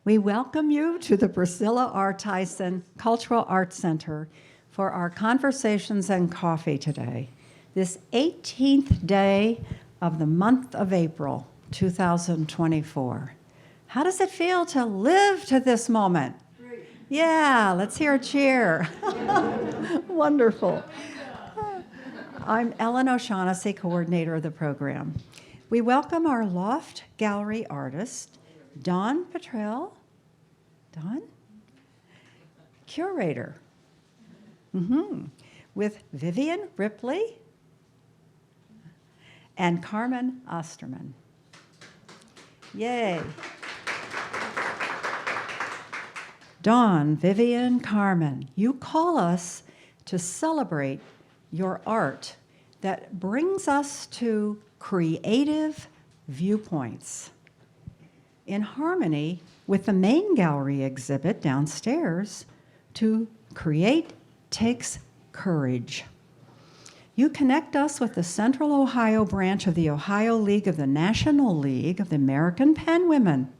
We welcome you to the Priscilla R. Tyson Cultural Arts Center for our conversations and coffee today, this 18th day of the month of April, 2024. How does it feel to live to this moment? Great. Yeah, let's hear a cheer. Wonderful. I'm Ellen O'Shaughnessy, coordinator of the program. We welcome our Loft gallery artist, Dawn Petrill. Dawn? Curator. With Vivian Ripley and Carmen Ostermann. Yay. Dawn, Vivian, Carmen, you call us to celebrate your art that brings us to creative viewpoints. In harmony with the main gallery exhibit downstairs, to create takes courage. You connect us with the Central Ohio branch of the Ohio League of the National League of the American Pen Women.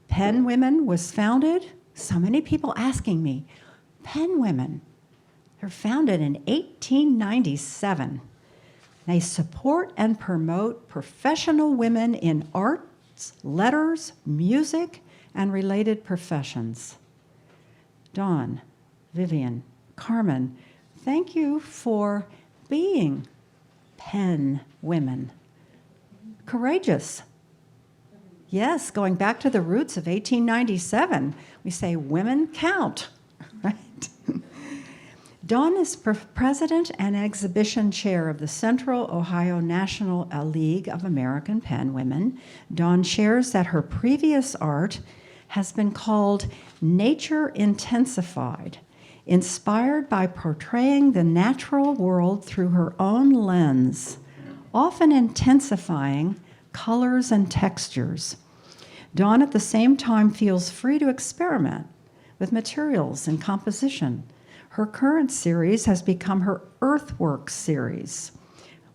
Pen Women was founded, so many people asking me, Pen Women, they're founded in 1897. They support and promote professional women in arts, letters, music, and related professions. Dawn, Vivian, Carmen, thank you for being pen women. Courageous. Yes, going back to the roots of 1897, we say women count, right? Dawn is president and exhibition chair of the Central Ohio National League of American Pen Women. Dawn shares that her previous art has been called Nature Intensified, inspired by portraying the natural world through her own lens, often intensifying colors and textures. Dawn at the same time feels free to experiment with materials and composition. Her current series has become her Earthworks series.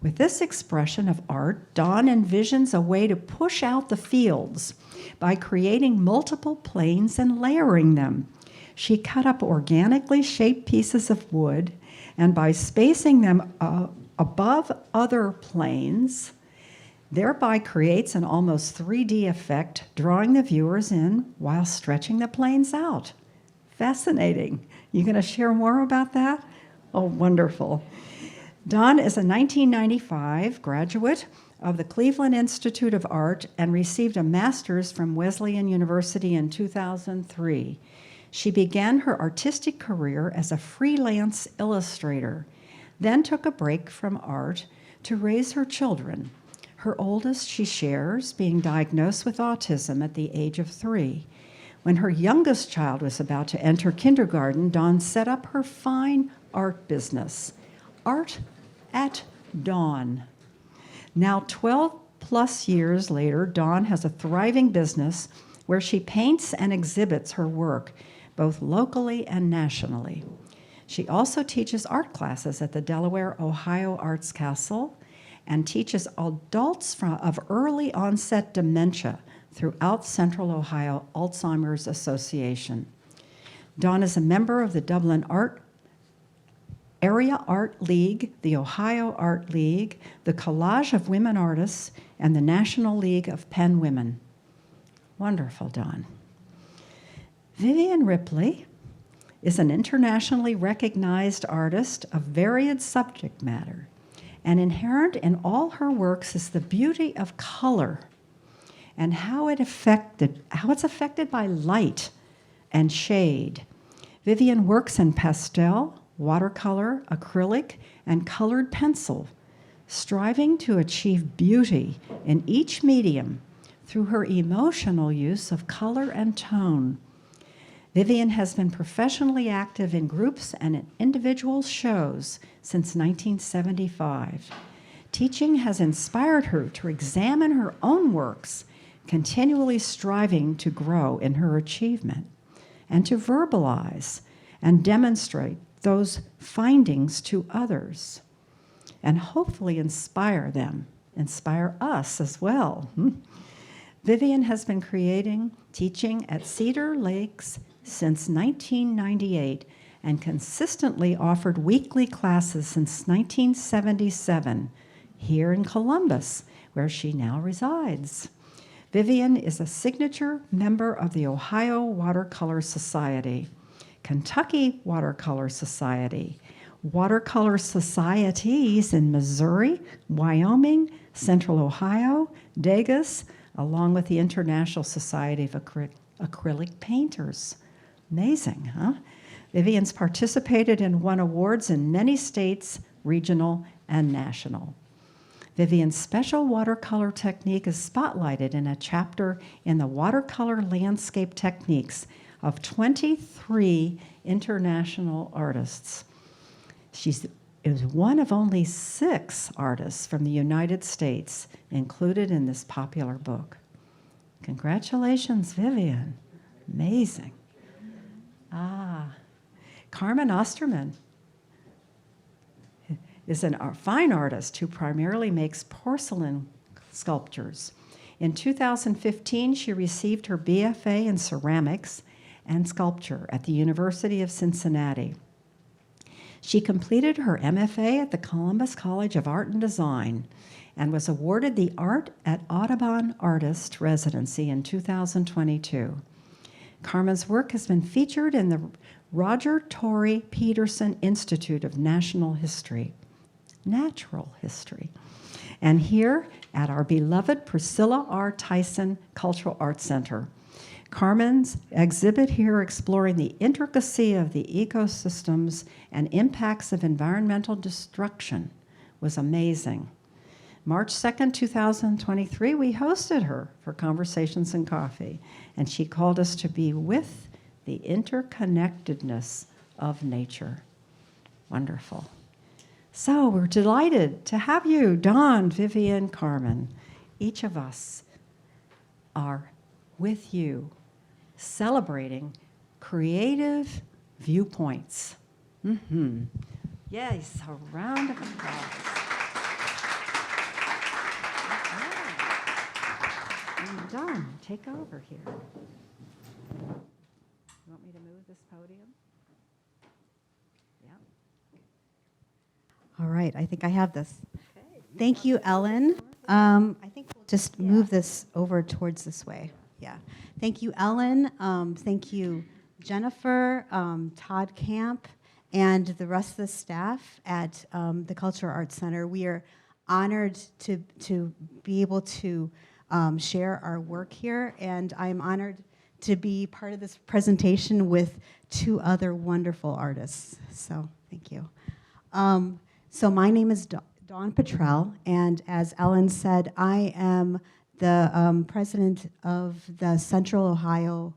With this expression of art, Dawn envisions a way to push out the fields by creating multiple planes and layering them. She cut up organically shaped pieces of wood, and by spacing them above other planes, thereby creates an almost 3D effect, drawing the viewers in while stretching the planes out. Fascinating. You going to share more about that? Oh, wonderful. Dawn is a 1995 graduate of the Cleveland Institute of Art and received a master's from Wesleyan University in 2003. She began her artistic career as a freelance illustrator, then took a break from art to raise her children. Her oldest, she shares, being diagnosed with autism at the age of 3. When her youngest child was about to enter kindergarten, Dawn set up her fine art business, Art at Dawn. Now, 12 plus years later, Dawn has a thriving business where she paints and exhibits her work, both locally and nationally. She also teaches art classes at the Delaware Ohio Arts Council and teaches adults of early onset dementia throughout Central Ohio Alzheimer's Association. Dawn is a member of the Dublin Area Art League, the Ohio Art League, the Collage of Women Artists, and the National League of Pen Women. Wonderful, Dawn. Vivian Ripley is an internationally recognized artist of varied subject matter, and inherent in all her works is the beauty of color and how it's affected by light and shade. Vivian works in pastel, watercolor, acrylic, and colored pencil, striving to achieve beauty in each medium through her emotional use of color and tone. Vivian has been professionally active in groups and in individual shows since 1975. Teaching has inspired her to examine her own works, continually striving to grow in her achievement and to verbalize and demonstrate those findings to others and hopefully inspire them, inspire us as well. Vivian has been teaching at Cedar Lakes since 1998 and consistently offered weekly classes since 1977 here in Columbus, where she now resides. Vivian is a signature member of the Ohio Watercolor Society, Kentucky Watercolor Society, watercolor societies in Missouri, Wyoming, Central Ohio, Degas, along with the International Society of Acrylic Painters. Amazing, huh? Vivian's participated and won awards in many states, regional and national. Vivian's special watercolor technique is spotlighted in a chapter in the Watercolor Landscape Techniques of 23 international artists. She is one of only 6 artists from the United States included in this popular book. Congratulations, Vivian. Amazing. Carmen Ostermann is a fine artist who primarily makes porcelain sculptures. In 2015, she received her BFA in ceramics and sculpture at the University of Cincinnati. She completed her MFA at the Columbus College of Art and Design and was awarded the Art at Audubon Artist Residency in 2022. Carmen's work has been featured in the Roger Torrey Peterson Institute of Natural History, and here at our beloved Priscilla R. Tyson Cultural Arts Center. Carmen's exhibit here exploring the intricacy of the ecosystems and impacts of environmental destruction was amazing. March 2nd, 2023, we hosted her for Conversations and Coffee, and she called us to be with the interconnectedness of nature. Wonderful. So we're delighted to have you, Dawn, Vivian, Carmen. Each of us are with you, celebrating creative viewpoints. Yes, a round of applause. And Dawn, take over here. You want me to move this podium? Yeah. All right, I think I have this. Okay. Thank you, Ellen. I think we'll just move this over towards this way. Yeah. Thank you, Ellen. Thank you, Jennifer, Todd Camp, and the rest of the staff at the Cultural Arts Center. We are honored to be able to share our work here, and I'm honored to be part of this presentation with 2 other wonderful artists. So thank you. So my name is Dawn Petrill, and as Ellen said, I am the president of the Central Ohio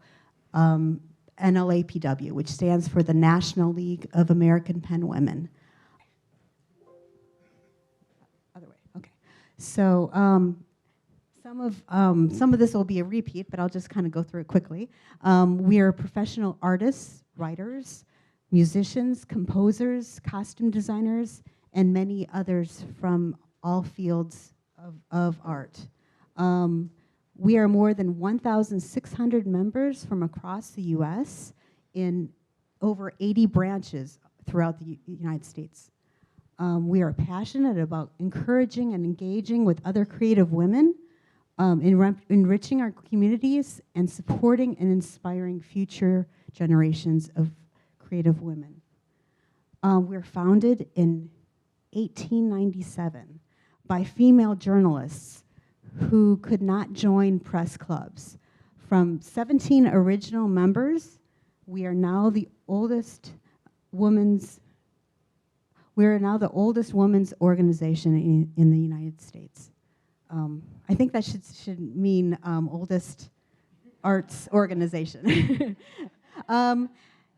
NLAPW, which stands for the National League of American Pen Women. Other way, okay. So some of this will be a repeat, but I'll just kind of go through it quickly. We are professional artists, writers, musicians, composers, costume designers, and many others from all fields of art. We are more than 1,600 members from across the U.S. in over 80 branches throughout the United States. We are passionate about encouraging and engaging with other creative women, enriching our communities, and supporting and inspiring future generations of creative women. We're founded in 1897 by female journalists who could not join press clubs. From 17 original members, we are now the oldest women's organization in the United States. I think that should mean oldest arts organization.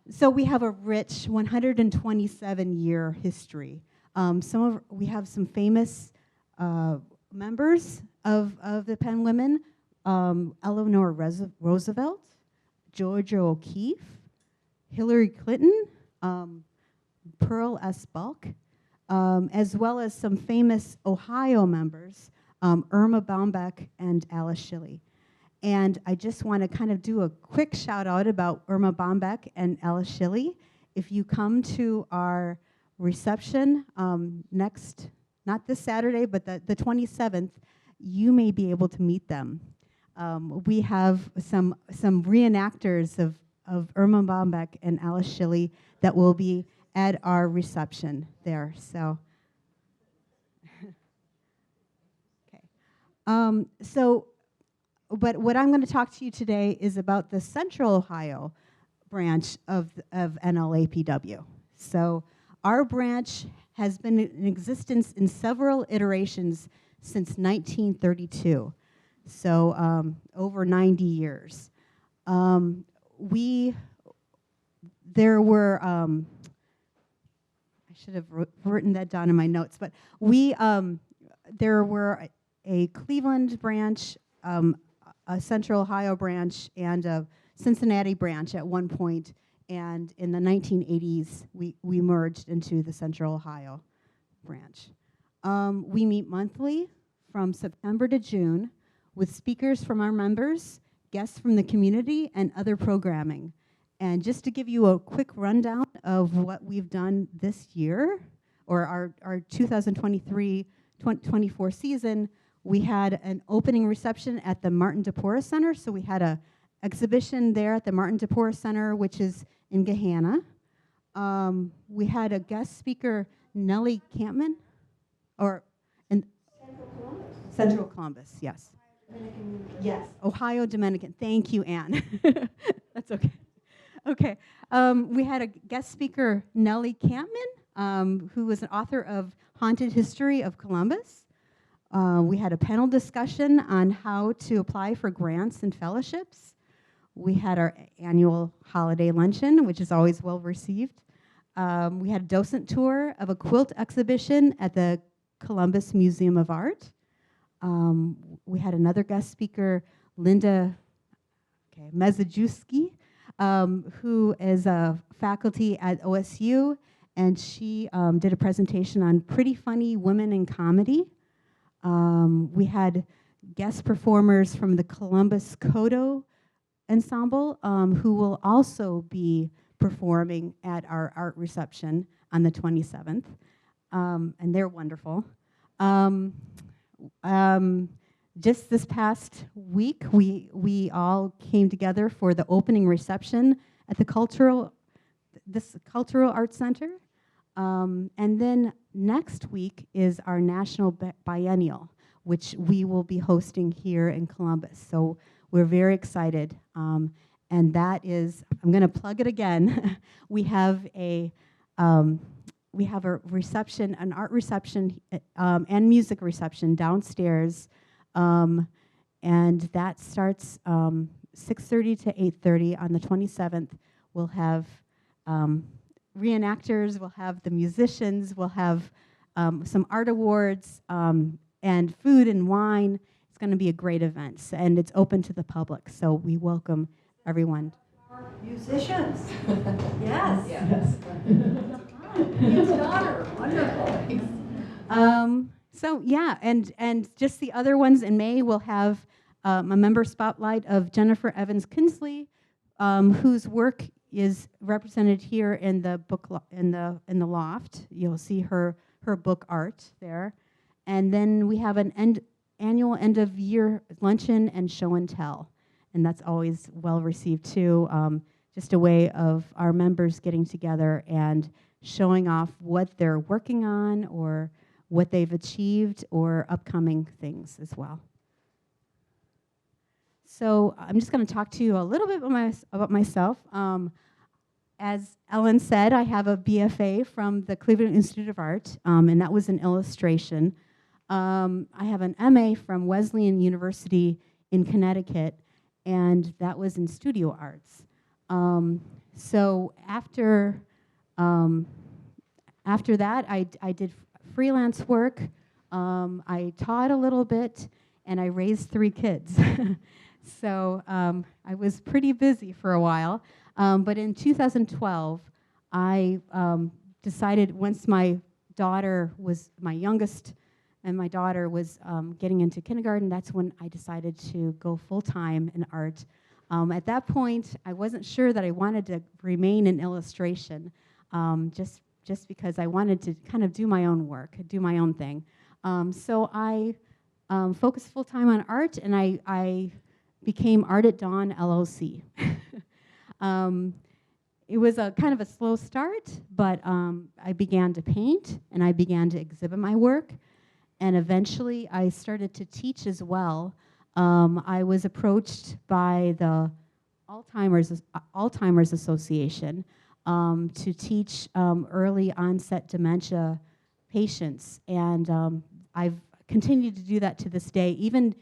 So we have a rich 127-year history. We have some famous members of the Pen Women: Eleanor Roosevelt, Georgia O'Keeffe, Hillary Clinton, Pearl S. Bulk, as well as some famous Ohio members, Irma Baumbach and Alice Shilley. And I just want to kind of do a quick shout out about Irma Bombeck and Alice Schilly. If you come to our reception next, not this Saturday, but the 27th, you may be able to meet them. We have some reenactors of Irma Bombeck and Alice Schilly that will be at our reception there. So, okay. But what I'm going to talk to you today is about the Central Ohio branch of NLAPW. So our branch has been in existence in several iterations since 1932, so over 90 years. There were, I should have written that down in my notes, but there were a Cleveland branch, a Central Ohio branch, and a Cincinnati branch at one point, and in the 1980s, we merged into the Central Ohio branch. We meet monthly from September to June with speakers from our members, guests from the community, and other programming. And just to give you a quick rundown of what we've done this year, or our 2023-24 season, we had an opening reception at the Martin DePora Center. So we had a exhibition there at the Martin DePora Center, which is in Gahanna. We had a guest speaker, Nellie Campman, Central Columbus, yes. Yes, Ohio Dominican. Thank you, Anne. That's okay. Okay. We had a guest speaker, Nellie Campman, who was an author of Haunted History of Columbus. We had a panel discussion on how to apply for grants and fellowships. We had our annual holiday luncheon, which is always well received. We had a docent tour of a quilt exhibition at the Columbus Museum of Art. We had another guest speaker, Linda Mezejewski, who is a faculty at OSU, and she did a presentation on pretty funny women in comedy. We had guest performers from the Columbus Kodo Ensemble, who will also be performing at our art reception on the 27th, and they're wonderful. Just this past week, we all came together for the opening reception at the Cultural Arts Center. And then next week is our National Biennial, which we will be hosting here in Columbus. So we're very excited. And that is, I'm going to plug it again. We have a reception, an art reception and music reception downstairs. And that starts 6:30 to 8:30 on the 27th. We'll have reenactors, we'll have the musicians, we'll have some art awards, and food and wine. It's going to be a great event, and it's open to the public, so we welcome everyone. Our musicians. Yes. Yes. His daughter. Wonderful. So yeah, and just the other ones in May, we'll have a member spotlight of Jennifer Evans Kinsley, whose work is represented here in the book in the Loft. You'll see her book art there, and then we have an annual end of year luncheon and show and tell, and that's always well received too. Just a way of our members getting together and showing off what they're working on or what they've achieved or upcoming things as well. So I'm just going to talk to you a little bit about myself. As Ellen said, I have a BFA from the Cleveland Institute of Art, and that was in illustration. I have an MA from Wesleyan University in Connecticut, and that was in studio arts. So after that, I did freelance work. I taught a little bit, and I raised 3 kids. So I was pretty busy for a while. But in 2012, I decided once my daughter was, my youngest and my daughter was getting into kindergarten, that's when I decided to go full-time in art. At that point, I wasn't sure that I wanted to remain in illustration, just because I wanted to kind of do my own work, do my own thing. So I focused full-time on art, and I became Art at Dawn, LLC. It was a kind of a slow start, but I began to paint, and I began to exhibit my work, and eventually I started to teach as well. I was approached by the Alzheimer's Association to teach early onset dementia patients, and I've continued to do that to this day. Even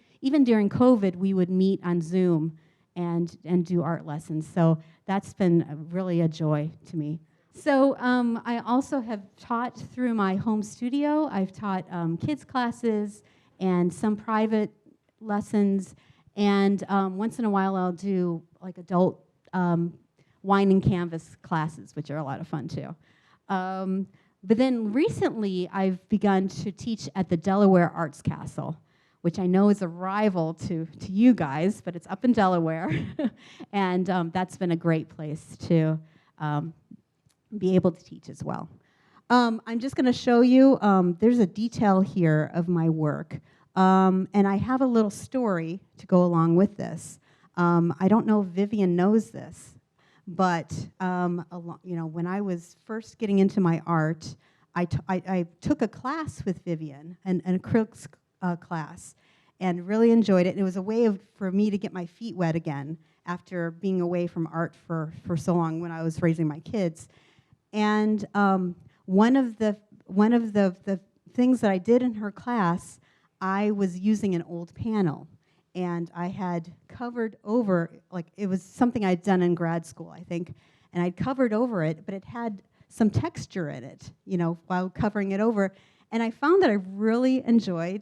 during COVID, we would meet on Zoom and do art lessons. So that's been really a joy to me. So I also have taught through my home studio. I've taught kids classes and some private lessons, and once in a while I'll do like adult wine and canvas classes, which are a lot of fun too. But then recently I've begun to teach at the Delaware Arts Castle, which I know is a rival to you guys, but it's up in Delaware. And that's been a great place to be able to teach as well. I'm just going to show you, there's a detail here of my work. And I have a little story to go along with this. I don't know if Vivian knows this, but when I was first getting into my art, I took a class with Vivian, an acrylics class, and really enjoyed it. It was a way for me to get my feet wet again after being away from art for so long when I was raising my kids. And one of the things that I did in her class, I was using an old panel, and I had covered over, like it was something I'd done in grad school, I think, and I'd covered over it, but it had some texture in it, while covering it over. And I found that I really enjoyed,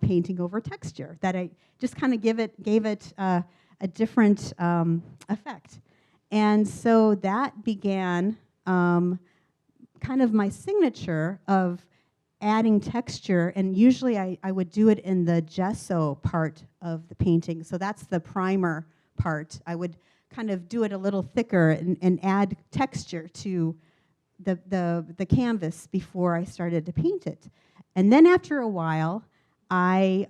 painting over texture, that I just kind of gave it a different effect. And so that began kind of my signature of adding texture, and usually I would do it in the gesso part of the painting. So that's the primer part. I would kind of do it a little thicker and add texture to the canvas before I started to paint it. And then after a while, I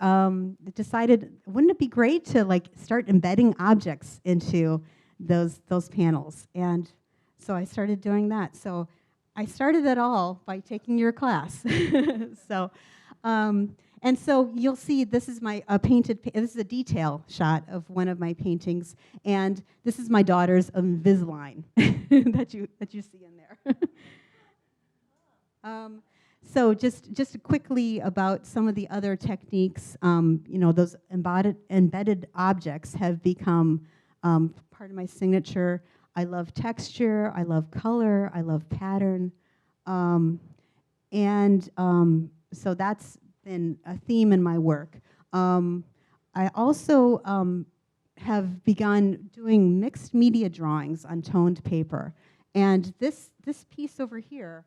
decided, wouldn't it be great to start embedding objects into those panels? And so I started doing that. So I started it all by taking your class. And so you'll see this is my this is a detail shot of one of my paintings, and this is my daughter's Invisalign that you see in there. So just quickly about some of the other techniques, those embedded objects have become part of my signature. I love texture, I love color, I love pattern, so that's been a theme in my work. I also have begun doing mixed media drawings on toned paper, and this piece over here,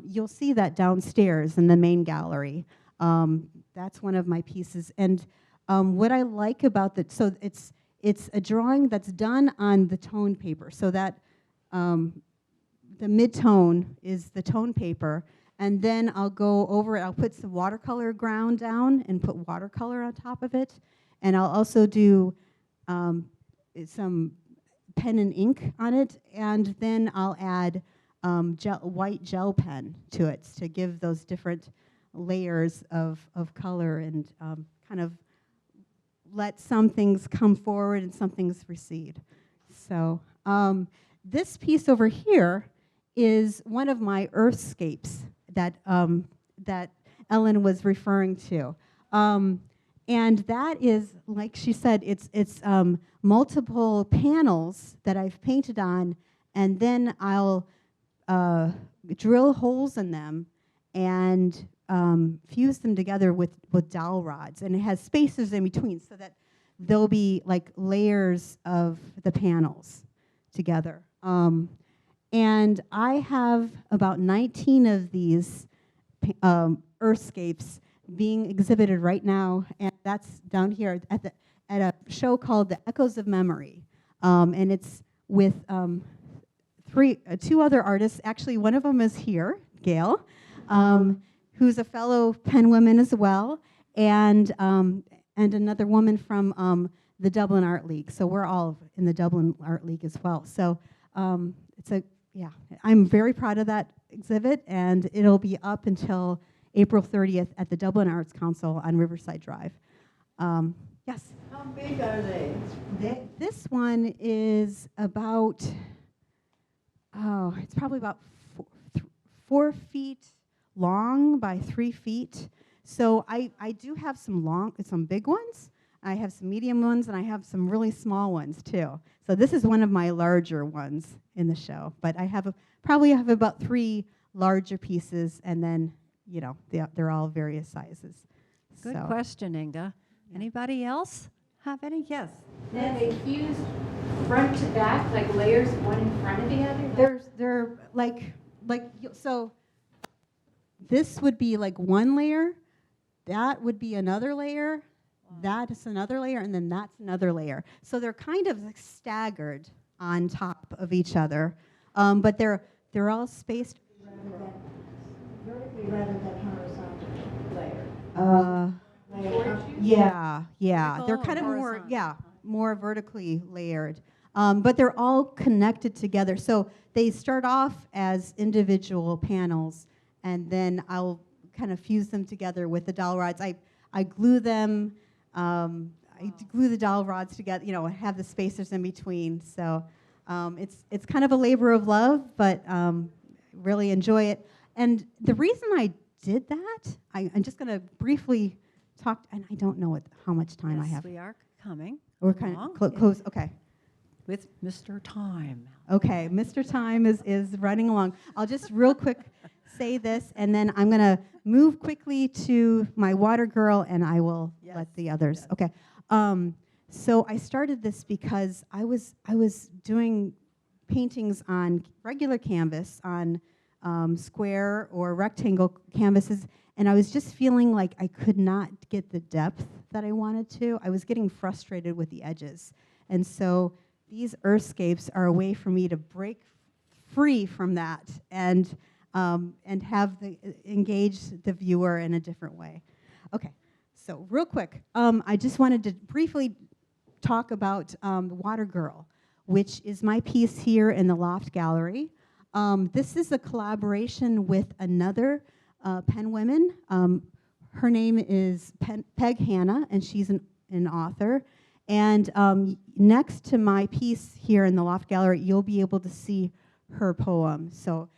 you'll see that downstairs in the main gallery. That's one of my pieces, and what I like about that, so it's a drawing that's done on the toned paper, so that the mid-tone is the tone paper, and then I'll go over it, I'll put some watercolor ground down and put watercolor on top of it, and I'll also do some pen and ink on it, and then I'll add white gel pen to it to give those different layers of color and kind of let some things come forward and some things recede. So this piece over here is one of my earthscapes that Ellen was referring to. And that is, like she said, it's multiple panels that I've painted on, and then I'll drill holes in them and fuse them together with dowel rods, and it has spaces in between so that there'll be like layers of the panels together. And I have about 19 of these earthscapes being exhibited right now, and that's down here at a show called The Echoes of Memory, and it's with two other artists. Actually, one of them is here, Gail, who's a fellow penwoman as well, and another woman from the Dublin Art League. So we're all in the Dublin Art League as well. So I'm very proud of that exhibit, and it'll be up until April 30th at the Dublin Arts Council on Riverside Drive. Yes? How big are they? This one is about, it's probably about 4 feet long by 3 feet. So I do have some big ones. I have some medium ones, and I have some really small ones too. So this is one of my larger ones in the show. But I probably have about 3 larger pieces, and then they're all various sizes. Good question, Inga. Anybody else have any? Yes. Then they fused front to back, like layers one in front of the other? They're so this would be like one layer, that would be another layer, that is another layer, and then that's another layer. So they're kind of like staggered on top of each other, but they're all spaced Vertically rather than horizontal layer. Yeah. Vertical They're kind of or more, horizontal? more vertically layered. But they're all connected together. So they start off as individual panels, and then I'll kind of fuse them together with the dowel rods. I glue them, I glue the dowel rods together, have the spacers in between. So it's kind of a labor of love, but really enjoy it. And the reason I did that, I'm just going to briefly talk, and I don't know how much time I have. We are coming. We're kind along of close. Okay. with Mr. Time. Okay, Mr. Time is running along. I'll just real quick say this, and then I'm going to move quickly to my water girl, and I will let the others. Yes. Okay. So I started this because I was doing paintings on regular canvas, on square or rectangle canvases, and I was just feeling like I could not get the depth that I wanted to. I was getting frustrated with the edges. And so these earthscapes are a way for me to break free from that and engage the viewer in a different way. Okay, so real quick, I just wanted to briefly talk about the Water Girl, which is my piece here in the Loft Gallery. This is a collaboration with another penwoman. Her name is Peg Hannah, and she's an author. And next to my piece here in the Loft Gallery, you'll be able to see her poem. So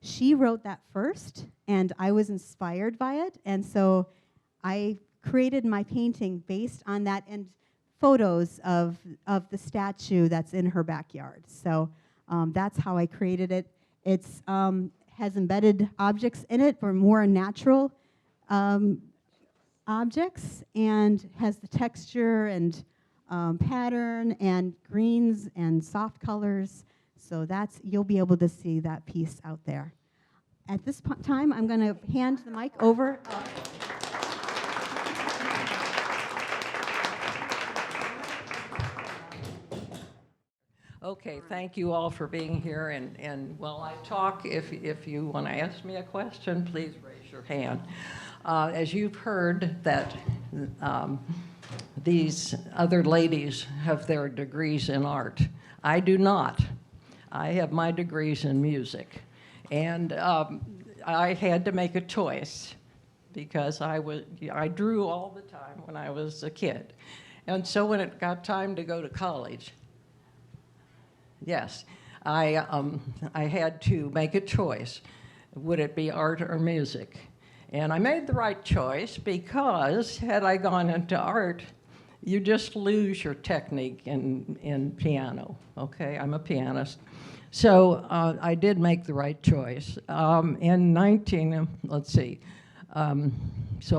she wrote that first, and I was inspired by it. And so I created my painting based on that and photos of the statue that's in her backyard. So that's how I created it. It's has embedded objects in it for more natural objects, and has the texture and pattern and greens and soft colors. So you'll be able to see that piece out there. At this time, I'm going to hand the mic over. Okay, thank you all for being here, and while I talk, if you want to ask me a question, please raise your hand. As you've heard that these other ladies have their degrees in art. I do not. I have my degrees in music, and I had to make a choice because I drew all the time when I was a kid, and so when it got time to go to college, yes, I had to make a choice. Would it be art or music? And I made the right choice because had I gone into art, you just lose your technique in piano, okay? I'm a pianist. So I did make the right choice. So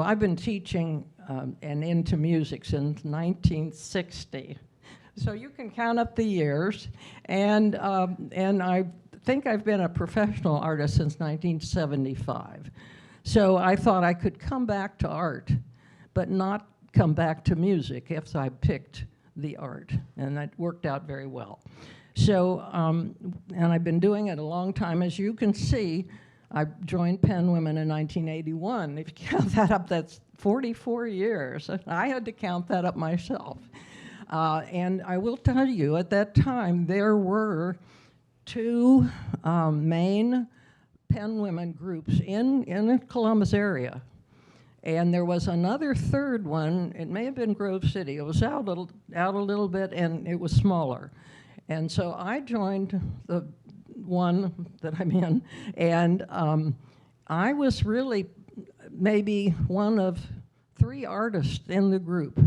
I've been teaching and into music since 1960. So you can count up the years, and I think I've been a professional artist since 1975. So I thought I could come back to art, but not come back to music if I picked the art, and that worked out very well. So, and I've been doing it a long time. As you can see, I joined Penn Women in 1981. If you count that up, that's 44 years. I had to count that up myself. And I will tell you, at that time, there were two main Penn Women groups in the Columbus area. And there was another third one. It may have been Grove City. It was out a little bit, and it was smaller. And so I joined the one that I'm in, and I was really maybe one of 3 artists in the group.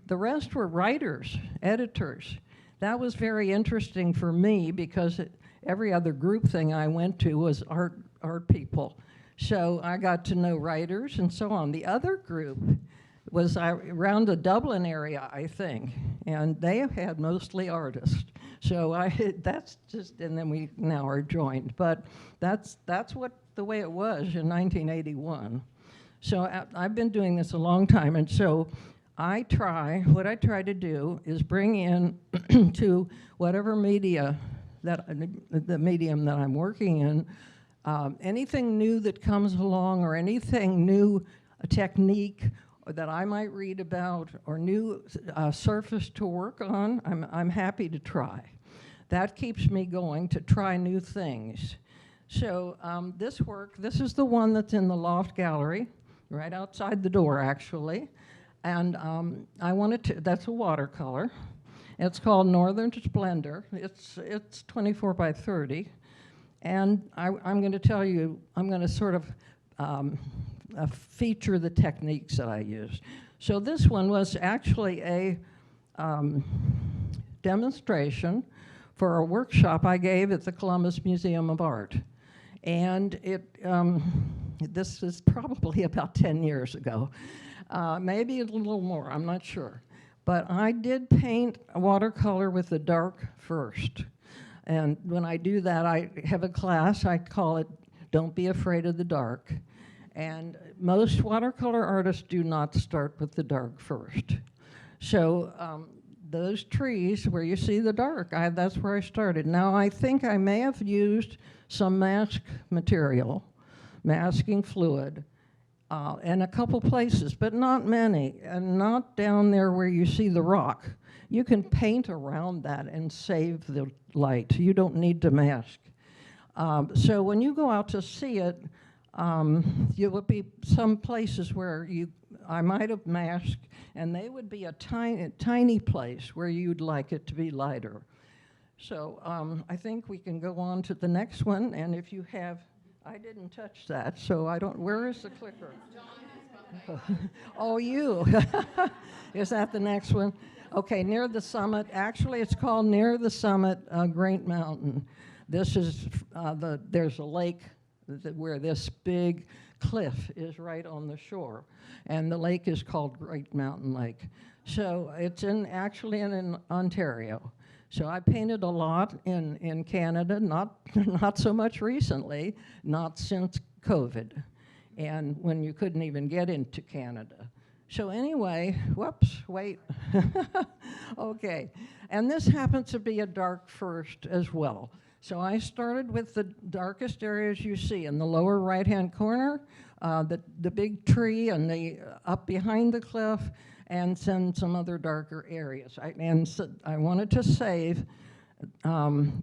The rest were writers, editors. That was very interesting for me because every other group thing I went to was art people. So I got to know writers and so on. The other group was around the Dublin area, I think, and they had mostly artists. So that's just, and then we now are joined. But that's what the way it was in 1981. So I've been doing this a long time, and so what I try to do is bring in to whatever media the medium that I'm working in, anything new that comes along, or anything new, a technique that I might read about, or new surface to work on, I'm happy to try. That keeps me going to try new things. So this is the one that's in the Loft Gallery, right outside the door, actually. And I wanted to, that's a watercolor. It's called Northern Splendor. It's 24 by 30. And I'm going to tell you, I'm going to sort of feature the techniques that I used. So this one was actually a demonstration for a workshop I gave at the Columbus Museum of Art. And this is probably about 10 years ago, maybe a little more, I'm not sure. But I did paint a watercolor with the dark first. And when I do that, I have a class, I call it Don't Be Afraid of the Dark. And most watercolor artists do not start with the dark first. So those trees where you see the dark, that's where I started. Now I think I may have used some mask material, masking fluid, in a couple places, but not many, and not down there where you see the rock. You can paint around that and save the light. You don't need to mask. So when you go out to see it, you would be some places where I might have masked, and they would be a tiny place where you'd like it to be lighter. So I think we can go on to the next one, and if you have, I didn't touch that, so I don't, where is the clicker? Oh, you. Is that the next one? Okay, near the summit. Actually, it's called Near the Summit, Great Mountain. This is, there's a lake where this big cliff is right on the shore, and the lake is called Great Mountain Lake. So it's actually in Ontario. So I painted a lot in Canada, not so much recently, not since COVID, and when you couldn't even get into Canada. So anyway, whoops, wait. Okay, and this happens to be a dark first as well. So I started with the darkest areas you see in the lower right-hand corner, the big tree and the up behind the cliff, and then some other darker areas. I wanted to save.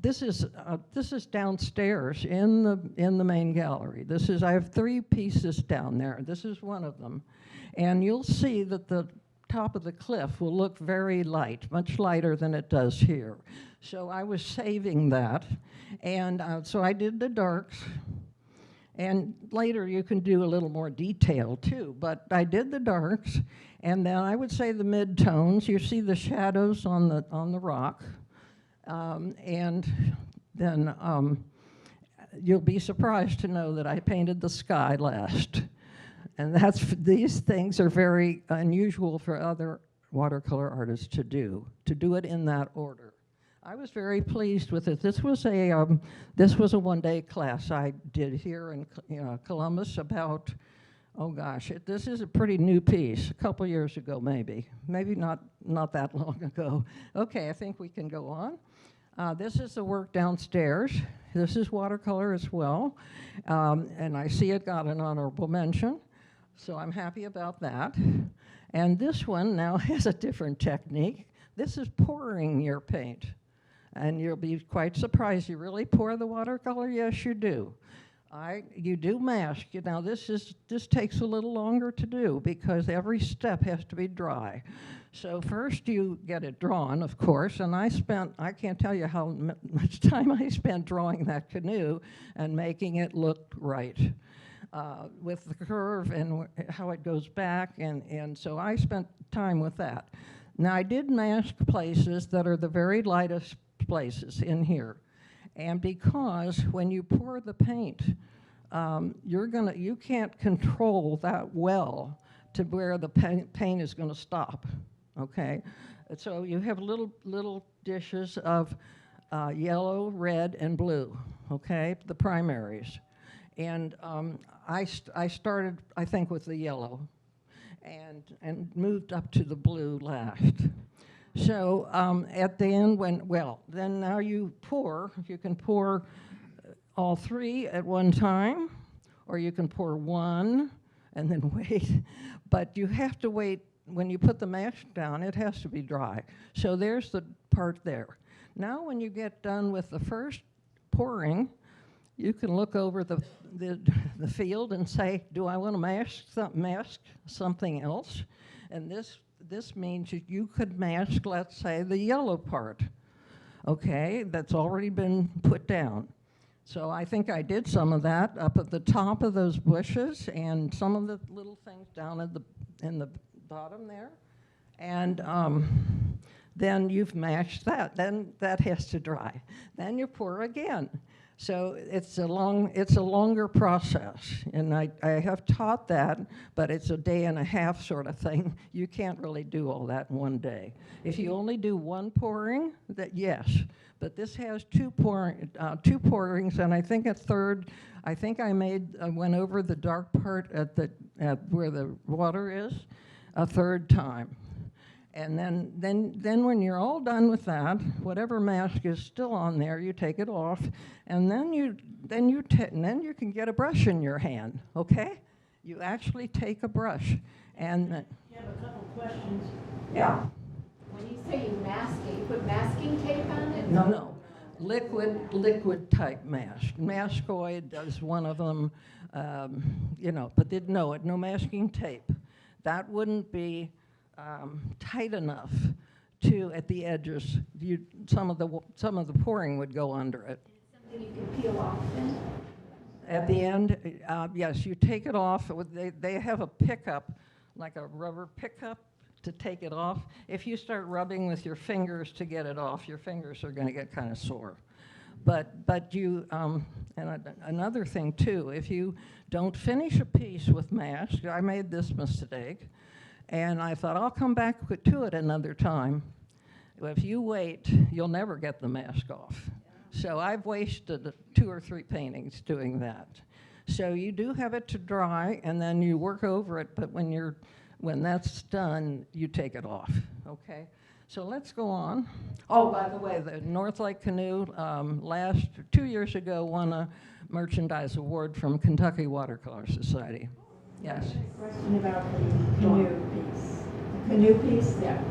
This is downstairs in the main gallery. I have 3 pieces down there. This is one of them, and you'll see that the top of the cliff will look very light, much lighter than it does here. So I was saving that, and so I did the darks. And later you can do a little more detail too, but I did the darks, and then I would say the mid-tones. You see the shadows on the rock, and then you'll be surprised to know that I painted the sky last. And these things are very unusual for other watercolor artists to do it in that order. I was very pleased with it. This was a one-day class I did here in Columbus about, oh gosh, this is a pretty new piece, a couple years ago maybe not that long ago. Okay, I think we can go on. This is the work downstairs. This is watercolor as well, and I see it got an honorable mention, so I'm happy about that. And this one now has a different technique. This is pouring your paint. And you'll be quite surprised. You really pour the watercolor? Yes, you do. You do mask. Now this takes a little longer to do because every step has to be dry. So first you get it drawn, of course, and I can't tell you how much time I spent drawing that canoe and making it look right. With the curve and how it goes back, and so I spent time with that. Now I did mask places that are the very lightest places in here, and because when you pour the paint, you can't control that well to where the paint is going to stop. Okay, so you have little dishes of yellow, red, and blue. Okay, the primaries, and I started, I think, with the yellow, and moved up to the blue last. So at the end, then now you can pour all three at one time, or you can pour one and then wait. But you have to wait, when you put the mask down, it has to be dry. So there's the part there. Now when you get done with the first pouring, you can look over the field and say, do I want to mask something else? And this means you could mask, let's say, the yellow part, okay, that's already been put down. So I think I did some of that up at the top of those bushes and some of the little things down in the bottom there. And then you've mashed that. Then that has to dry. Then you pour again. So it's a longer process, and I have taught that, but it's a day and a half sort of thing. You can't really do all that in one day. If you only do one pouring, yes, but this has two pourings, and I think a third. I think I went over the dark part at where the water is a third time. And then when you're all done with that, whatever mask is still on there, you take it off, and then you can get a brush in your hand. Okay? You actually take a brush, and You have a couple questions. yeah. When you say you mask it, you put masking tape on it? No. Liquid type mask. Maskoid is one of them, but no masking tape. That wouldn't be tight enough to, at the edges, some of the pouring would go under it. Something you can peel off then? At the end, yes, you take it off. They have a pickup, like a rubber pickup, to take it off. If you start rubbing with your fingers to get it off, your fingers are going to get kind of sore. But you, and another thing too, if you don't finish a piece with mask, I made this mistake, and I thought I'll come back to it another time. If you wait, you'll never get the mask off. So I've wasted 2 or 3 paintings doing that. So you do have it to dry, and then you work over it, but when that's done, you take it off, okay? So let's go on. Oh, by the way, the North Lake Canoe 2 years ago won a merchandise award from Kentucky Watercolor Society. Yes. Question about the canoe piece. The canoe piece? Yeah.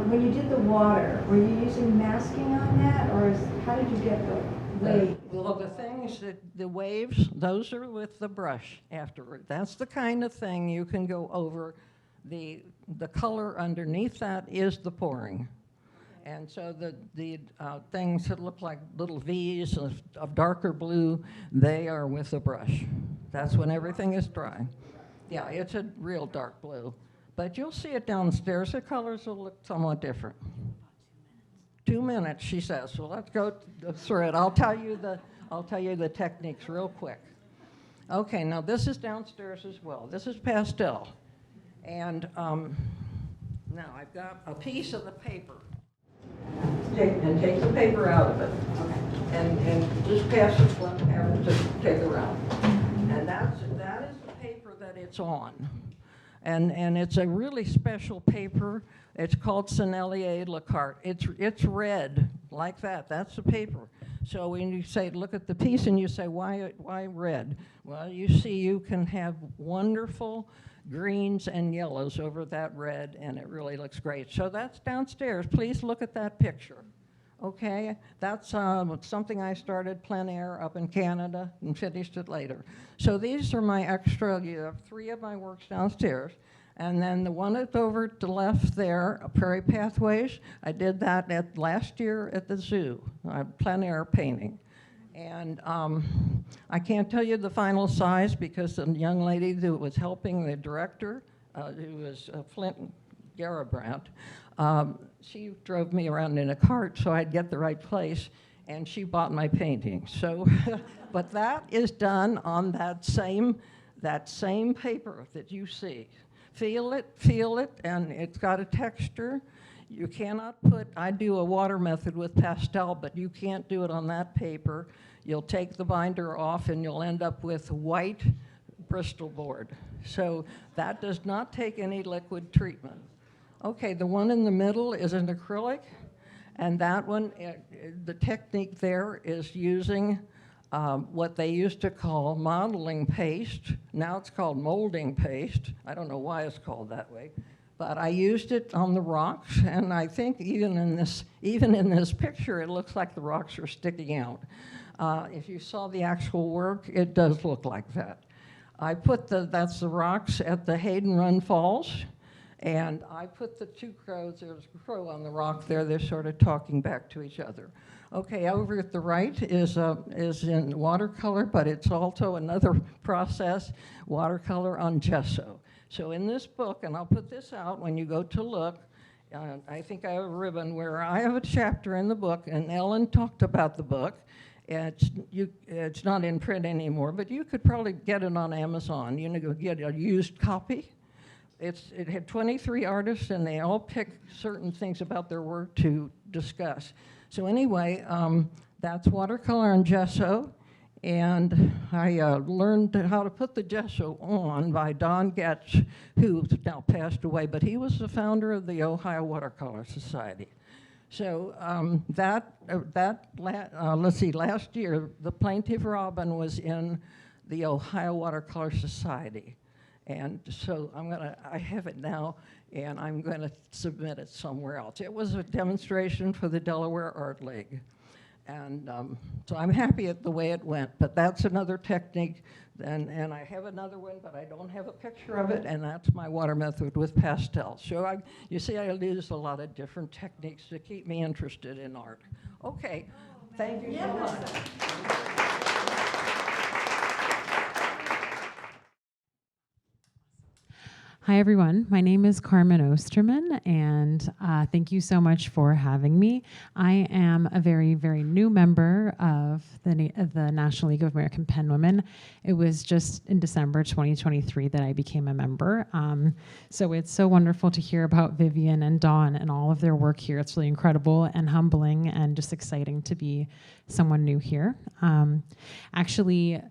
When you did the water, were you using masking on that, or how did you get the wave? Well, the thing is that the waves, those are with the brush afterward. That's the kind of thing you can go over. The color underneath that is the pouring. And so the things that look like little V's of darker blue, they are with the brush. That's when everything is dry. Yeah, it's a real dark blue. But you'll see it downstairs. The colors will look somewhat different. 2 minutes, she says. Well, let's go through it. I'll tell you the techniques real quick. Okay, now this is downstairs as well. This is pastel. And now I've got a piece of the paper. take the paper out of it. And just pass it one parent to take around. And that is the paper that it's on. And it's a really special paper. It's called NLAPW. It's red, like that. That's the paper. So when you say, look at the piece, and you say, why red? Well, you see, you can have wonderful greens and yellows over that red, and it really looks great. So that's downstairs. Please look at that picture. Okay, that's something I started plein air up in Canada and finished it later. So these are my extra, you have 3 of my works downstairs. And then the one that's over to the left there, Prairie Pathways, I did that last year at the zoo, plein air painting. And I can't tell you the final size because the young lady who was helping the director, who was Flint Garabrandt, she drove me around in a cart so I'd get the right place, and she bought my painting. So, but that is done on that same paper that you see. Feel it, and it's got a texture. You cannot put, I do a water method with pastel, but you can't do it on that paper. You'll take the binder off and you'll end up with white Bristol board. So that does not take any liquid treatment. Okay, the one in the middle is an acrylic, and that one, the technique there is using what they used to call modeling paste. Now it's called molding paste. I don't know why it's called that way, but I used it on the rocks, and I think even in this picture, it looks like the rocks are sticking out. If you saw the actual work, it does look like that. I put that's the rocks at the Hayden Run Falls. And I put the 2 crows, there's a crow on the rock there, they're sort of talking back to each other. Okay, over at the right is in watercolor, but it's also another process, watercolor on gesso. So in this book, and I'll put this out when you go to look, I think I have a ribbon where I have a chapter in the book, and Ellen talked about the book. It's not in print anymore, but you could probably get it on Amazon. You know, get a used copy. It had 23 artists, and they all picked certain things about their work to discuss. So anyway, that's watercolor on gesso, and I learned how to put the gesso on by Don Getz, who's now passed away, but he was the founder of the Ohio Watercolor Society. So let's see, last year, the Plaintive Robin was in the Ohio Watercolor Society. And so I have it now, and I'm going to submit it somewhere else. It was a demonstration for the Delaware Art League. And so I'm happy at the way it went, but that's another technique. And I have another one, but I don't have a picture of it, and that's my water method with pastels. So you see, I use a lot of different techniques to keep me interested in art. Okay, thank you so much. Hi, everyone. My name is Carmen Ostermann, and thank you so much for having me. I am a very, very new member of the National League of American Penwomen. It was just in December 2023 that I became a member. So it's so wonderful to hear about Vivian and Dawn and all of their work here. It's really incredible and humbling and just exciting to be someone new here. Actually,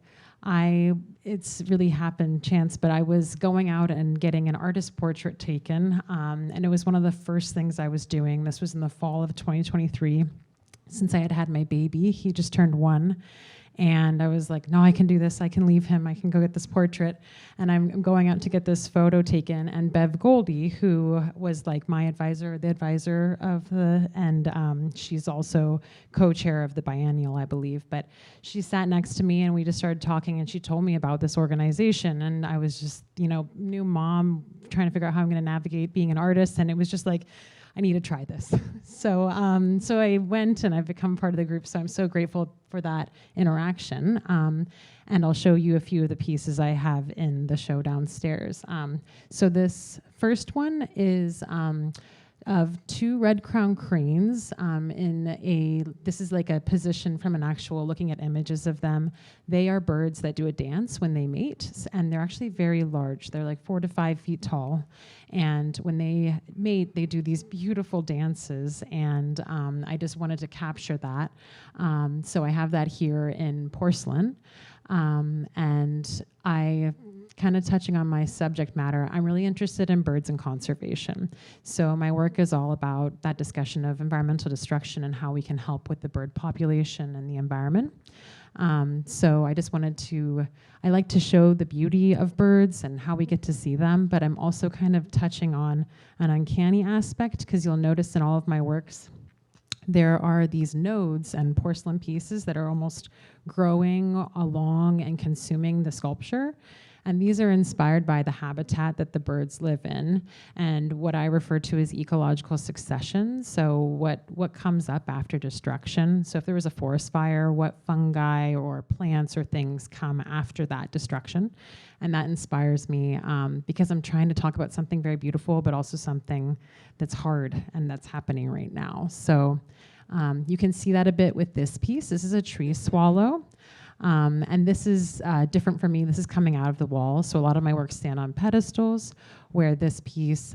it's really happened chance, but I was going out and getting an artist portrait taken, and it was one of the first things I was doing. This was in the fall of 2023. Since I had had my baby, he just turned 1, and I was like, no, I can do this. I can leave him. I can go get this portrait. And I'm going out to get this photo taken, and Bev Goldie, who was like my advisor, the advisor of and she's also co-chair of the biennial, I believe. But she sat next to me, and we just started talking, and she told me about this organization. And I was just, new mom trying to figure out how I'm going to navigate being an artist. And it was just like, I need to try this. So I went, and I've become part of the group, so I'm so grateful for that interaction. And I'll show you a few of the pieces I have in the show downstairs. So this first one is of 2 red-crowned cranes this is like a position from an actual, looking at images of them. They are birds that do a dance when they mate, and they're actually very large. They're like 4 to 5 feet tall. And when they mate, they do these beautiful dances, and I just wanted to capture that. So I have that here in porcelain. And I kind of touching on my subject matter, I'm really interested in birds and conservation. So my work is all about that discussion of environmental destruction and how we can help with the bird population and the environment. So I just I like to show the beauty of birds and how we get to see them, but I'm also kind of touching on an uncanny aspect, because you'll notice in all of my works, there are these nodes and porcelain pieces that are almost growing along and consuming the sculpture. And these are inspired by the habitat that the birds live in and what I refer to as ecological succession. So what comes up after destruction. So if there was a forest fire, what fungi or plants or things come after that destruction. And that inspires me because I'm trying to talk about something very beautiful, but also something that's hard and that's happening right now. So you can see that a bit with this piece. This is a tree swallow. And this is different for me. This is coming out of the wall. So a lot of my work stand on pedestals, where this piece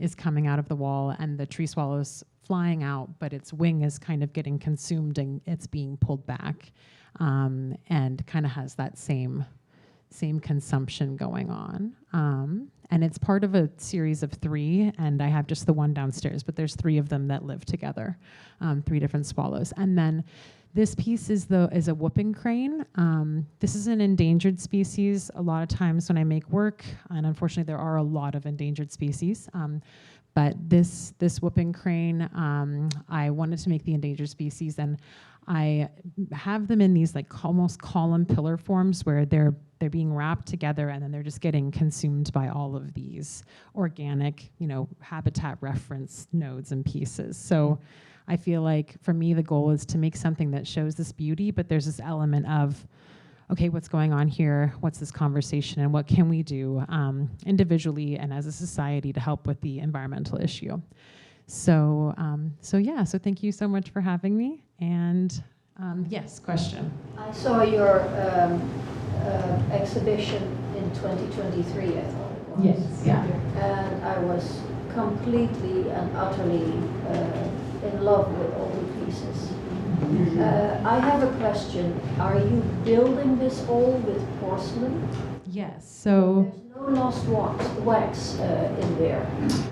is coming out of the wall and the tree swallow's flying out, but its wing is kind of getting consumed and it's being pulled back, and kind of has that same consumption going on. And it's part of a series of 3, and I have just the one downstairs, but there's 3 of them that live together, 3 different swallows. And then this piece is a whooping crane. This is an endangered species. A lot of times when I make work, and unfortunately there are a lot of endangered species, but this whooping crane, I wanted to make the endangered species, and I have them in these like almost column pillar forms where they're being wrapped together and then they're just getting consumed by all of these organic, habitat reference nodes and pieces. So I feel like for me, the goal is to make something that shows this beauty, but there's this element of, okay, what's going on here? What's this conversation? And what can we do individually and as a society to help with the environmental issue? So thank you so much for having me. And yes, question. I saw your exhibition in 2023, I thought it was. Yes, yeah. And I was completely and utterly in love with all the pieces. I have a question. Are you building this all with porcelain? Yes, so. There's no lost wax in there.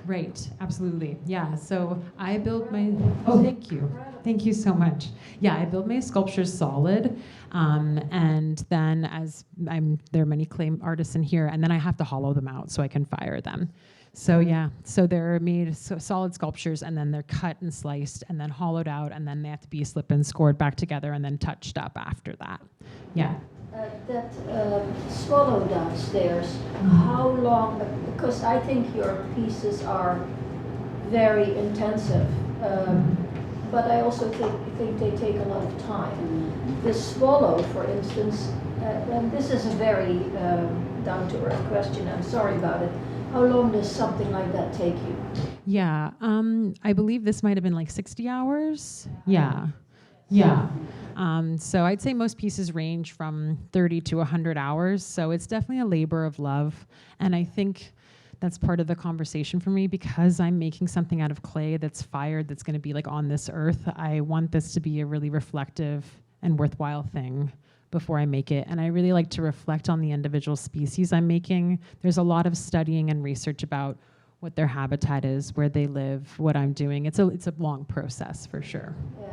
Right, absolutely. Yeah, so I build my, thank you. Thank you so much. Yeah, I build my sculptures solid, and then there are many clay artists in here, and then I have to hollow them out so I can fire them. So yeah, so they're made solid sculptures, and then they're cut and sliced, and then hollowed out, and then they have to be slip and scored back together, and then touched up after that. Yeah. That swallow downstairs, how long, because I think your pieces are very intensive, but I also think they take a lot of time. The swallow, for instance, and this is a very down-to-earth question, I'm sorry about it. How long does something like that take you? Yeah, I believe this might have been like 60 hours. Yeah. So I'd say most pieces range from 30 to 100 hours. So it's definitely a labor of love. And I think that's part of the conversation for me, because I'm making something out of clay that's fired, that's going to be like on this earth. I want this to be a really reflective and worthwhile thing before I make it. And I really like to reflect on the individual species I'm making. There's a lot of studying and research about what their habitat is, where they live, what I'm doing. It's a long process for sure. Yeah.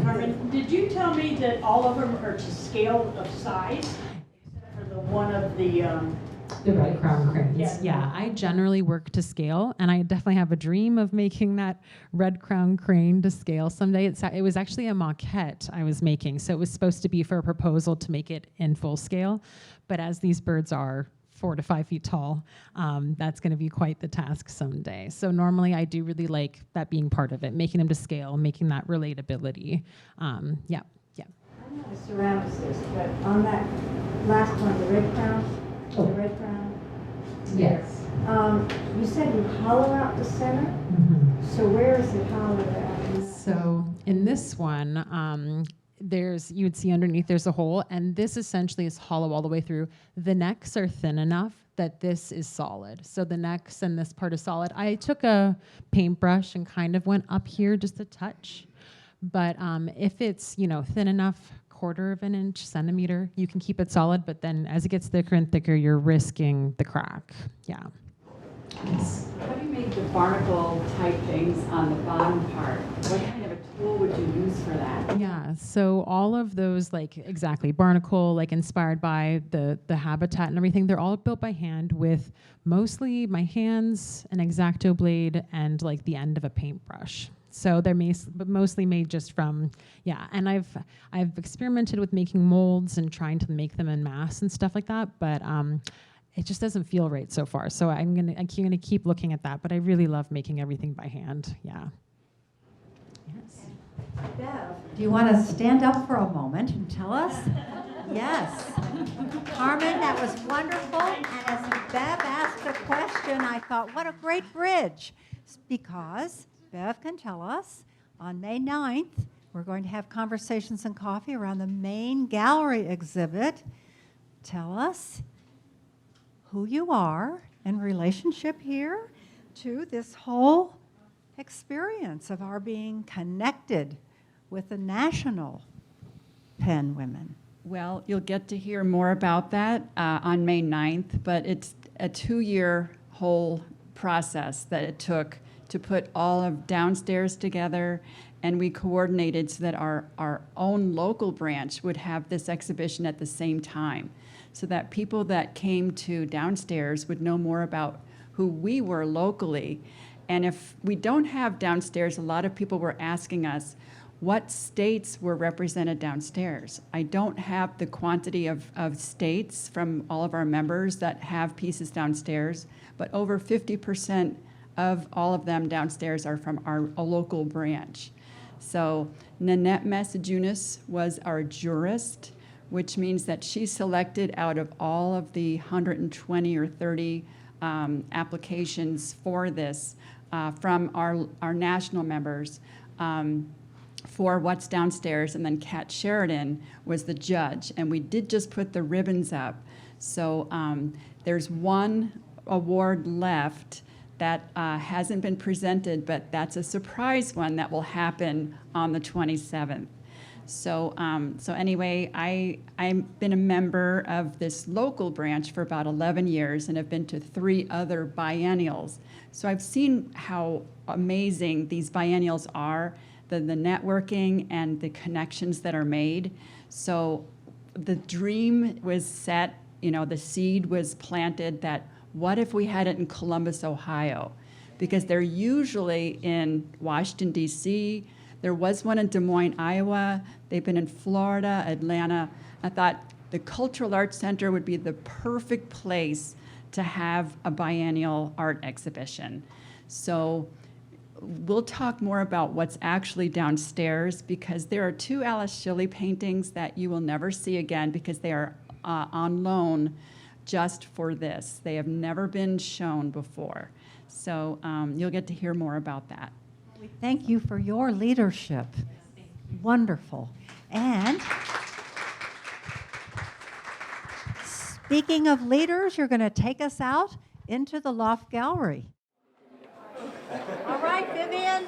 Carmen, did you tell me that all of them are to scale of size, except for the one of the red crown cranes? Yeah. Yeah, I generally work to scale, and I definitely have a dream of making that red crown crane to scale someday. It was actually a maquette I was making, so it was supposed to be for a proposal to make it in full scale. But as these birds are 4 to 5 feet tall, that's going to be quite the task someday. So normally I do really like that being part of it, making them to scale, making that relatability. Yeah. I'm not a ceramicist, but on that last one, the red crown, Yes. You said you hollow out the center? So where is it hollowed out? So in this one, you would see underneath there's a hole, and this essentially is hollow all the way through. The necks are thin enough that this is solid. So the necks and this part is solid. I took a paintbrush and kind of went up here just a touch. But if it's, thin enough, quarter of an inch, centimeter, you can keep it solid. But then as it gets thicker and thicker, you're risking the crack. Yeah. Yes. How do you make the barnacle type things on the bottom part? What kind of a tool would you use for that? Yeah, so all of those, exactly, barnacle, inspired by the habitat and everything, they're all built by hand with mostly my hands, an X-Acto blade, and the end of a paintbrush. So they're mostly made just from, and I've experimented with making molds and trying to make them en masse and stuff like that, but it just doesn't feel right so far. So I'm gonna keep looking at that, but I really love making everything by hand. Yeah. Yes. Bev, do you want to stand up for a moment and tell us? Yes. Carmen, that was wonderful. And as Bev asked a question, I thought, what a great bridge. Because Bev can tell us on May 9th, we're going to have conversations and coffee around the main gallery exhibit. Tell us who you are in relationship here to this whole experience of our being connected with the national Penn women. Well, you'll get to hear more about that on May 9th, but it's a 2-year whole process that it took to put all of downstairs together, and we coordinated so that our own local branch would have this exhibition at the same time, so that people that came to downstairs would know more about who we were locally. And if we don't have downstairs, a lot of people were asking us what states were represented downstairs. I don't have the quantity of states from all of our members that have pieces downstairs, but over 50% of all of them downstairs are from a local branch. So Nanette Massajunas was our jurist, which means that she selected out of all of the 120 or 30 applications for this from our national members for what's downstairs, and then Kat Sheridan was the judge, and we did just put the ribbons up. So there's one award left that hasn't been presented, but that's a surprise one that will happen on the 27th. So anyway, I've been a member of this local branch for about 11 years and have been to 3 other biennials. So I've seen how amazing these biennials are, the networking and the connections that are made. So the dream was set, the seed was planted that what if we had it in Columbus, Ohio? Because they're usually in Washington, D.C., there was one in Des Moines, Iowa. They've been in Florida, Atlanta. I thought the Cultural Arts Center would be the perfect place to have a biennial art exhibition. So we'll talk more about what's actually downstairs, because there are 2 Alice Shilley paintings that you will never see again because they are on loan just for this. They have never been shown before. So you'll get to hear more about that. We thank you for your leadership. Wonderful. And speaking of leaders, you're going to take us out into the Loft Gallery. All right, Vivian,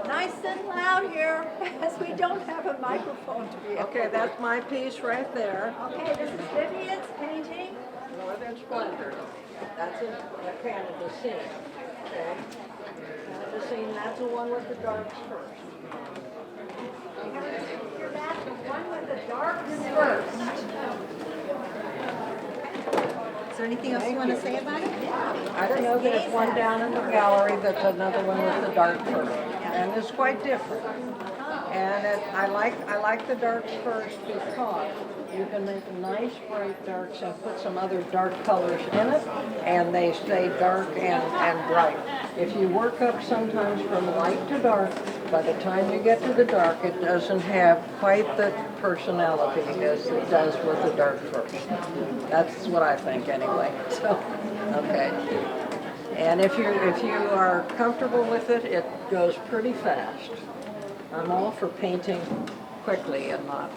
nice and loud here, as we don't have a microphone to be able to. Okay, that's my piece right there. Okay, this is Vivian's painting. Northern Splendor. That's a kind of the scene. Okay. The scene, that's the one with the darks first. You're back to one with the darks first. Is there anything else you want to say about it? I don't know, there's one down in the gallery that's another one with the dark first. And it's quite different. And I like the darks first because you can make nice bright darks and put some other dark colors in it, and they stay dark and bright. If you work up sometimes from light to dark, by the time you get to the dark, it doesn't have quite the personality as it does with the dark first. That's what I think anyway. So, okay. And if you are comfortable with it, it goes pretty fast. I'm all for painting quickly and not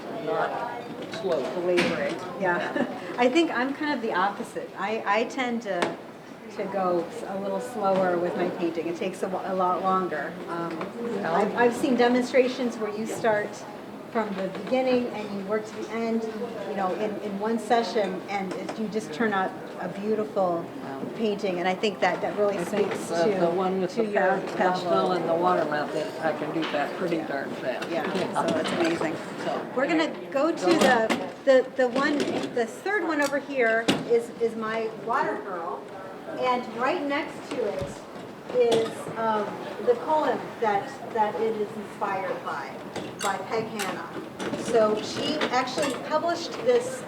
slowly. Belaboring, yeah. I think I'm kind of the opposite. I tend to go a little slower with my painting. It takes a lot longer. I've seen demonstrations where you start from the beginning and you work to the end, you know, in one session, and you just turn out a beautiful painting. And I think that really I think speaks the one with the your pastel level. and the water method, I can do that pretty darn fast. Yeah, so it's amazing. So, We're gonna go to the third one over here is my water girl, and right next to it is the poem that it is inspired by Peg Hannah. So she actually published this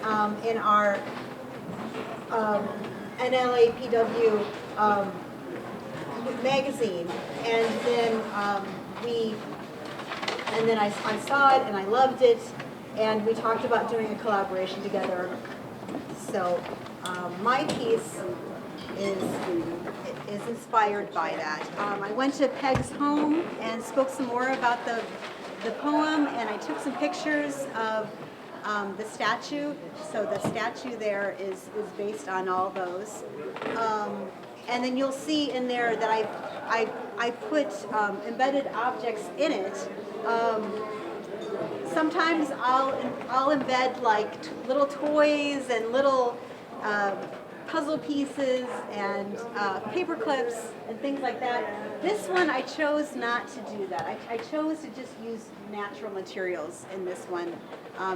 in our NLAPW magazine, and then I saw it and I loved it, and we talked about doing a collaboration together. So my piece is inspired by that. I went to Peg's home and spoke some more about the poem, and I took some pictures of the statue. So the statue there is based on all those. And then you'll see in there that I put embedded objects in it. Sometimes I'll embed like little toys and little puzzle pieces and paper clips and things like that. This one I chose not to do that. I chose to just use natural materials in this one,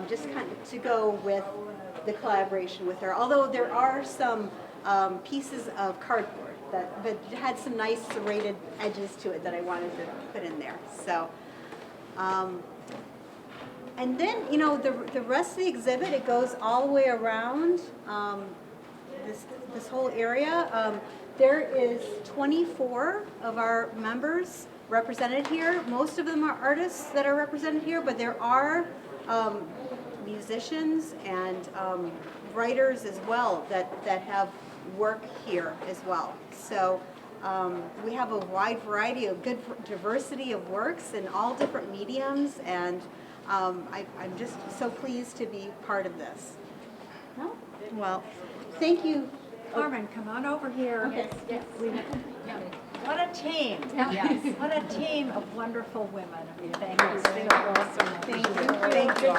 just kind of to go with the collaboration with her. Although there are some pieces of cardboard that had some nice serrated edges to it that I wanted to put in there. So, and then, you know, the rest of the exhibit, it goes all the way around this whole area. There is 24 of our members represented here. Most of them are artists that are represented here, but there are musicians and writers as well that have work here as well. So we have a wide variety of good diversity of works in all different mediums, and I'm just so pleased to be part of this. No? Well, thank you. Carmen, come on over here. Okay. Yes. What a team. Yes. What a team of wonderful women. Thank you so much. Thank you. Thank you.